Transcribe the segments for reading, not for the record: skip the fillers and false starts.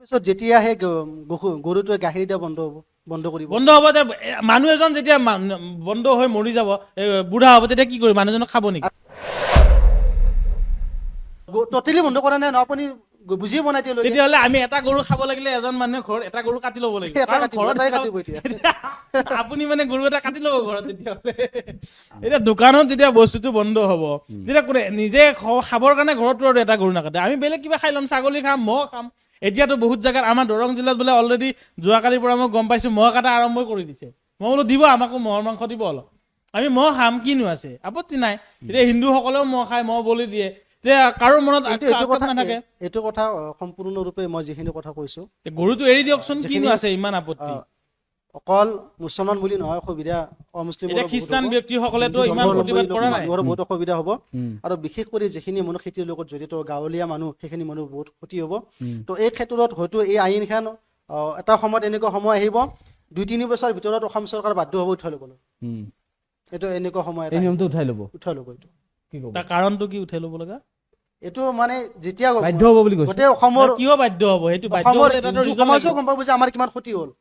পিছত যেতিয়া সেই গৰুটোৱে গাখীৰ দিয়া বন্ধ কৰিব বন্ধ হ'ব যে মানুহ এজন যেতিয়া বন্ধ হৈ মৰি যাব বুঢ়া হ'ব তেতিয়া কি কৰিব মানুহজনক খাব নেকি টটেলি বন্ধ কৰা নাই ন আপুনি বুজিয়ে বনাই দিয়ে তেতিয়াহ'লে আমি এটা গৰু খাব লাগিলে এজন মানুহে ঘৰত এটা গৰু কাটি ল'ব লাগিব কাৰণ ঘৰত কাটিব এতিয়া আপুনি মানে গৰু এটা কাটি ল'ব ঘৰত তেতিয়াহ'লে এতিয়া দোকানত যেতিয়া বস্তুটো বন্ধ হ'ব তেতিয়া কোনে নিজে খাবৰ কাৰণে ঘৰতো আৰু এটা গৰু নাকাটে আমি বেলেগ কিবা খাই ল'ম ছাগলী খাম মহ খাম এতিয়াতো বহুত জেগাত আমাৰ দৰং জিলাত বোলে অলৰেডি যোৱাকালিৰ পৰা মই গম পাইছো মহ কাটা আৰম্ভ কৰি দিছে মই বোলো দিব আমাকো মহৰ মাংস দিব অলপ আমি মহ খাম কিনো আছে আপত্তি নাই এতিয়া হিন্দুসকলেও মহ খায় মহ বলি দিয়ে যে কাৰো মনত নাথাকে এইটো কথা সম্পূৰ্ণৰূপে মই যিখিনি কথা কৈছো গৰুটো এৰি দিয়কচোন কিনো আছে ইমান আপত্তি অকল মুছলমান বুলি নহয় অসুবিধা অমুছলিম খ্ৰীষ্টান ব্যক্তিসকলেতো ইমান প্ৰতিবাদ কৰা নাই মানুহৰ বহুত অসুবিধা হ'ব আৰু বিশেষ কৰি যিখিনি মানুহ খেতিৰ লগত জড়িত গাঁৱলীয়া মানুহ সেইখিনি মানুহ বহুত ক্ষতি হ'ব তো এই ক্ষেত্ৰত হয়তো এই আইনখন এটা সময়ত এনেকুৱা সময় আহিব 2-3 বছৰ ভিতৰত অসম চৰকাৰ বাধ্য হ'ব উঠাই ল'বলৈ এইটো এনেকুৱা সময় এই নিয়মটো উঠাই ল'ব এইটো কি ক'ব তাৰ কাৰণটো কি উঠাই ল'ব লগা এইটো মানে যেতিয়া বাধ্য হ'ব বুলি কৈছে গোটেই অসমৰ কিয় বাধ্য হ'ব সেইটো বাধ্য অসমৰ হ'লে তাতো reason সমাজও লাগিব। গম পাব যে আমাৰ কিমান ক্ষতি হ'ল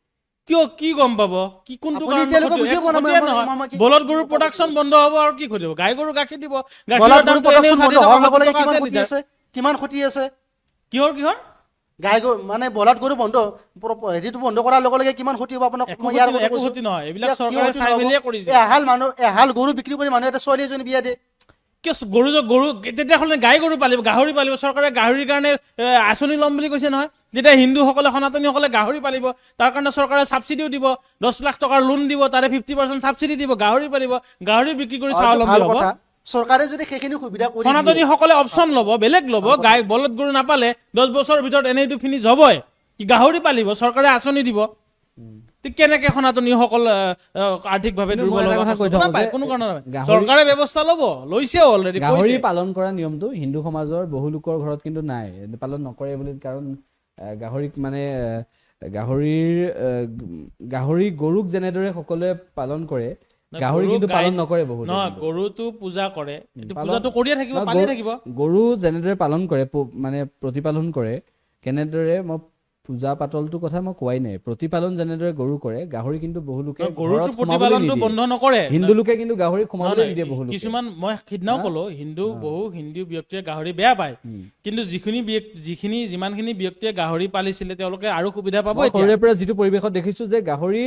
কিয় কি গম পাব কি কোনটো আপুনি কাৰণ এতিয়ালৈকে ক্ষতি- বুজিয়ে একো পোৱা নাই, ক্ষতিয়ে মই- নহয়। মই কি- বলদ গৰুৰ প্ৰডাকশ্যন বন্ধ হ'ব আৰু কি কৰিব গাই গৰু গাখীৰ দিব গাখীৰৰ বলদ গৰু দামটো এনেও production 60 বন্ধ হোৱাৰ টকা, লগে লগে 70 কিমান আছে ক্ষতি লিটাৰ। আছে কিমান ক্ষতি আছে কিহৰ গাই গৰু মানে বলদ গৰু বন্ধ হেৰিটো বন্ধ কৰাৰ লগে লগে কিমান ক্ষতি হ'ব আপোনাক একো মই ইয়াৰ ক্ষতি- কথা একো কৈছো। ক্ষতি নহয় এইবিলাক ইয়াত কি চৰকাৰে ক্ষতি চাই নহ'ব? মেলিয়ে কৰিছে এহাল গৰু বিক্ৰী কৰি মানুহ এটা ছোৱালী এজনী বিয়া দিয়ে কিয় গৰু তেতিয়াহ'লে গাই গৰু পালিব গাহৰি পালিব চৰকাৰে গাহৰিৰ কাৰণে আঁচনি ল'ম বুলি কৈছে নহয় যেতিয়া হিন্দুসকলে সনাতনীসকলে গাহৰি পালিব তাৰ কাৰণে চৰকাৰে ছাবচিডিও দিব 10 লাখ টকাৰ লোন দিব তাৰে 50% ছাবচিডি দিব গাহৰি পালিব গাহৰি বিক্ৰী কৰি স্বাৱলম্বী ভাল হ'ব কথা চৰকাৰে যদি সেইখিনি সুবিধা কৰি দিয়ে, সনাতনীসকলে অপশ্যন ল'ব বেলেগ ল'ব গাই বলদ গৰু নাপালে 10 বছৰৰ ভিতৰত এনেইটো ফিনিছ হ'বই কি গাহৰি পালিব চৰকাৰে আঁচনি দিব ঠিক কেনেকে সনাতনীসকল আৰ্থিকভাৱে কিন্তু দুৰ্বল মই এটা হ'ব? কথা কৈ থওঁ নাপায়, যে কোনো কাৰণ নাপায়। গাহৰি- চৰকাৰে ব্যৱস্থা ল'ব লৈছে অলৰেডি গাহৰি পালন কৰা নিয়মটো হিন্দু সমাজৰ বহু লোকৰ ঘৰত কিন্তু নাই পালন নকৰে বুলি কাৰণ গাহৰিক মানে গাহৰি গৰুক যেনেদৰে সকলোৱে পালন কৰে গাহৰি কিন্তু পালন নকৰে বহুত নহয় গৰুটো পূজা কৰে এইটো পালন- পূজাটো কৰিয়ে থাকিব নহয়, পালিয়ে থাকিব গৰু যেনেদৰে পালন কৰে মানে প্ৰতিপালন কৰে কেনেদৰে মই পূজা পাতলটোৰ কথা মই কোৱাই নাই প্ৰতিপালন যেনেদৰে গৰু কৰে গাহৰি কিন্তু বহু লোকে গৰুটো ঘৰত সোমাবলৈ প্ৰতিপালনটো নিদিয়ে। বন্ধ নকৰে হিন্দু লোকে কিন্তু গাহৰি সোমাবলৈ নহয়, নিদিয়ে বহু লোকে কিছুমান মই সিদিনাও ক'লো বহু হিন্দু ব্যক্তিয়ে গাহৰি বেয়া পায় কিন্তু যিমানখিনি ব্যক্তিয়ে গাহৰি পালিছিলে তেওঁলোকে আৰু সুবিধা পাব মই এতিয়া সৰুৰে পৰা যিটো পৰিৱেশত দেখিছো যে গাহৰি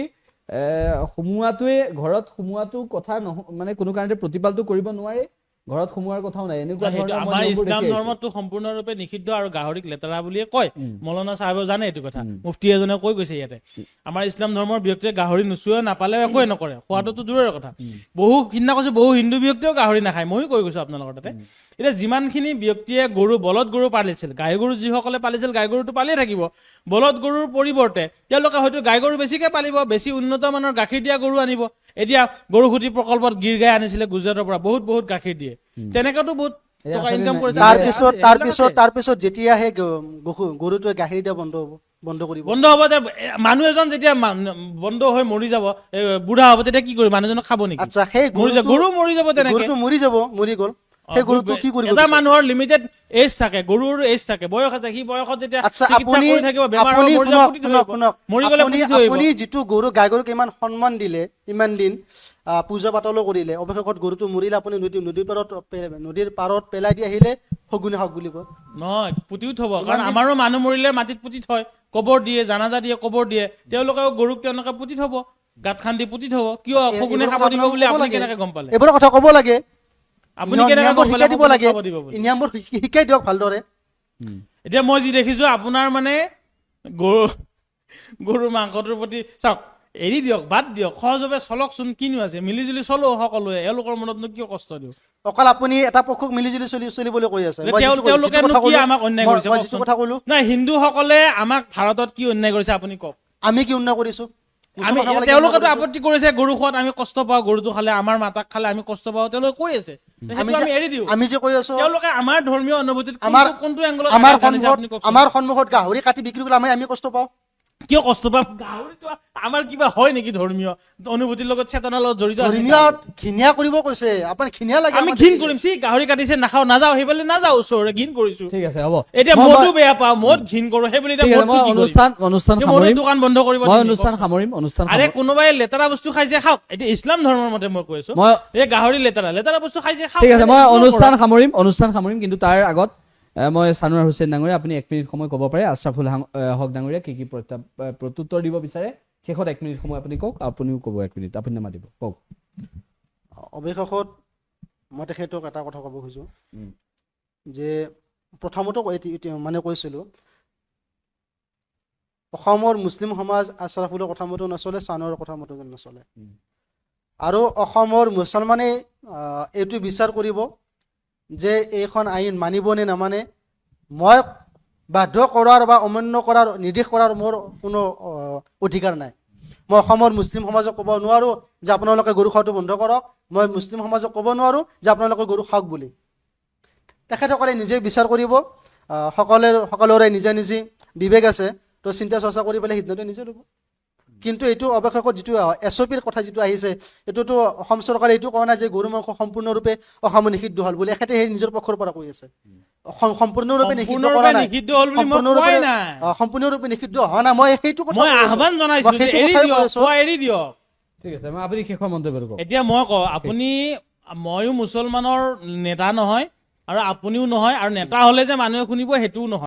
সোমোৱাটোৱে ঘৰত সোমোৱাটো কথা মানে কোনো কাৰণতে প্ৰতিপালটো কৰিব নোৱাৰে ঘৰত সোমোৱাৰ কথাও নাই এনেকুৱা সেইটো ধৰণৰ মই আমাৰ নিয়মবোৰ ইছলাম দেখি আহিছো। ধৰ্মতো সম্পূৰ্ণৰূপে নিষিদ্ধ আৰু গাহৰিক লেতেৰা বুলিয়ে কয় মৌলানা চাহেবেও জানে এইটো কথা মুফতি এজনে কৈ গৈছে ইয়াতে আমাৰ ইছলাম ধৰ্মৰ ব্যক্তিয়ে গাহৰি নুচুৱে নাপালেও একোৱে নকৰে খোৱাটোতো দূৰৰে কথা সিদিনা কৈছো বহু হিন্দু ব্যক্তিয়েও গাহৰি নাখায় ময়ো কৈ গৈছো আপোনালোকৰ তাতে এতিয়া যিমানখিনি ব্যক্তিয়ে বলদ গৰু পালিছিল গাই গৰু যিসকলে পালিছিল গাই গৰুটো পালিয়ে থাকিব বলদ গৰুৰ পৰিৱৰ্তে তেওঁলোকে হয়তো গাই গৰু বেছিকে পালিব বেছি উন্নত মানৰ গাখীৰ দিয়া গৰু আনিব এতিয়া গৰুখুটি প্ৰকল্পত গিৰ গাই আনিছিলে গুজৰাটৰ পৰা বহুত গাখীৰ দিয়ে তেনেকেতো বহুত টকা ইনকাম কৰিছে তাৰপিছত যেতিয়া সেই গৰুটোৱে গাখীৰ দিয়া বন্ধ কৰিব বন্ধ হ'ব যে মানুহ এজন যেতিয়া বন্ধ হৈ মৰি যাব বুঢ়া হ'ব তেতিয়া কি কৰিব মানুহজনক খাব নেকি আচ্ছা সেই গৰু মৰি যাব তেনেকে গৰুটো মৰি গ'ল সেই গৰুটো কি কৰিব এটা মানুহৰ লিমিটেড এজ থাকে গৰুৰ এজ থাকে বয়স আছে সি বয়সত যেতিয়া আচ্ছা চিকিৎসা আপুনি কৰি থাকিব বেমাৰ হ'ব মৰি যাব, পুতি থৈ আহিব। মৰি গ'লে পুতি থৈ আহিব। আপুনি যিটো গাই গৰুক ইমান সন্মান দিলে ইমান দিন পূজা পাতলো কৰিলে অৱশেষত গৰুটো মৰিলে আপুনি নদীৰ পাৰত পেলাই দি আহিলে শগুনে হওক বুলি কয় নহয় পুতিও থব কাৰণ আমাৰো মানুহ মৰিলে মাটিত পুতি থয় কবৰ দিয়ে জানাজা দিয়ে কবৰ দিয়ে তেওঁলোকেও গৰুক তেওঁলোকে পুতি থব গাঁত খান্দি পুতি থব কিয় শগুনে খাব দিব বুলি আপুনি কেনেকে গম পালে এইবোৰ কথা ক'ব লাগে আপুনি কেনেকে গম পালে শিকাই দিব শগুনে লাগে খাব দিব বুলি? নিয়মবোৰ শিকাই দিয়ক ভালদৰে এতিয়া মই যি দেখিছো আপোনাৰ মানে গৰুৰ মাংসটোৰ প্ৰতি চাওক এৰি দিয়ক বাদ দিয়ক সহজভাৱে চলকচোন কিনো আছে মিলিজুলি চলো সকলোৱে এওঁলোকৰ মনতনো কিয় কষ্ট দিওঁ অকল আপুনি এটা পক্ষক মিলিজুলি চলিবলৈ কৈ আছে তেওঁলোকেনো কি আমাক অন্যায় কৰিছে মই যিটো কথা ক'লো নাই হিন্দুসকলে আমাক ভাৰতত কি অন্যায় কৰিছে আপুনি কওক আমি কি উন্নয় কৰিছো তেওঁলোকেতো আপত্তি কৰিছে গৰু খোৱাত আমি কষ্ট পাওঁ গৰুটো খালে আমাৰ মাতাক খালে আমি কষ্ট পাওঁ তেওঁলোকে কৈ আছে সেইটো আমি এৰি দিওঁ আমি যে কৈ আছো তেওঁলোকে আমাৰ ধৰ্মীয় অনুভূতিত কোনটো এংগলত আমাৰ সন্মুখত গাহৰি কাটি বিক্ৰী কৰিলে আমি কষ্ট পাওঁ কিয় কষ্ট পাম গাহৰিটো আমাৰ কিবা হয় নেকি ধৰ্মীয় অনুভূতিৰ লগত চেতনাৰ লগত জড়িত আছে ধৰ্মীয় ঘিনিয়া কৰিব কৈছে আপুনি ঘিনিয়া লাগে আমি আমাক ঘিন দেখিলে। কৰিম চি গাহৰি কাটিছে নাখাও নাযাও সেইবুলি নাযাও ওচৰৰে ঘিন কৰিছো ঠিক আছে হ'ব এতিয়া মদো বেয়া পাওঁ মদ ঘিন কৰো সেইবুলি ঠিক আছে মই অনুষ্ঠান সামৰিম দোকান বন্ধ কৰিব মই দিম নেকি? অনুষ্ঠান সামৰিম আৰে কোনোবাই লেতেৰা বস্তু খাইছে খাওক এতিয়া ইছলাম ধৰ্মৰ মতে মই কৈছো মই এই গাহৰি লেতেৰা বস্তু খাইছে খাওক ঠিক আছে মই ইগনোৰ অনুষ্ঠান কৰক। সামৰিম কিন্তু তাৰ আগত মই সানোৱাৰ হুছেইন ডাঙৰীয়া আপুনি 1 মিনিট সময় ক'ব পাৰে আশৰাফুল হক ডাঙৰীয়া কি প্ৰত্যুত্তৰ দিব বিচাৰে শেষত 1 মিনিট সময় আপুনি কওক আপুনিও ক'ব 1 মিনিট আপুনি নামা দিব কওক অৱশেষত মই তেখেতক এটা কথা ক'ব খুজোঁ যে প্ৰথমতে মানে কৈছিলোঁ অসমৰ মুছলিম সমাজ আশৰাফুলৰ কথা মতো নচলে সানোৱাৰৰ কথা মতো নচলে আৰু অসমৰ মুছলমানে এইটো বিচাৰ কৰিব যে এইখন আইন মানিব নে নামানে মই বাধ্য কৰাৰ বা অমান্য কৰাৰ নিৰ্দেশ কৰাৰ মোৰ কোনো অধিকাৰ নাই মই অসমৰ মুছলিম সমাজক ক'ব নোৱাৰোঁ যে আপোনালোকে গৰু খোৱাটো বন্ধ কৰক মই মুছলিম সমাজক ক'ব নোৱাৰোঁ যে আপোনালোকে গৰু খাওক বুলি তেখেতসকলে নিজে বিচাৰ কৰিব সকলোৰে নিজে নিজে বিবেক আছে তো চিন্তা চৰ্চা কৰি পেলাই সিদ্ধান্ত নিজে ল'ব কিন্তু এইটো অৱশেষত যিটো SOPৰ কথা যিটো আহিছে এইটোতো অসম চৰকাৰে এইটো কোৱা নাই যে গৰু মাংস সম্পূৰ্ণৰূপে অসমত নিষিদ্ধ হ'ল বুলি এখেতে সেই নিজৰ পক্ষৰ পৰা কৈ আছে সম্পূৰ্ণৰূপে নিষিদ্ধ কৰা নাই নিষিদ্ধ হ'ল বুলি মই কোৱাই নাই সম্পূৰ্ণৰূপে নিষিদ্ধ হোৱা নাই মই সেইটো কথা মই কৈ আছো। আহ্বান জনাইছো মই যে সেইটো এৰি কথাই কৈ দিয়ক আছো। কোৱা এৰি দিয়ক ঠিক আছে মই আপুনি শেষৰ মন্তব্যটো কওক এতিয়া মই কওঁ আপুনি ময়ো মুছলমানৰ নেতা নহয় আৰু আপুনিও নহয় আৰু নেতা হ'লে যে মানুহে শুনিব সেইটোও নহয়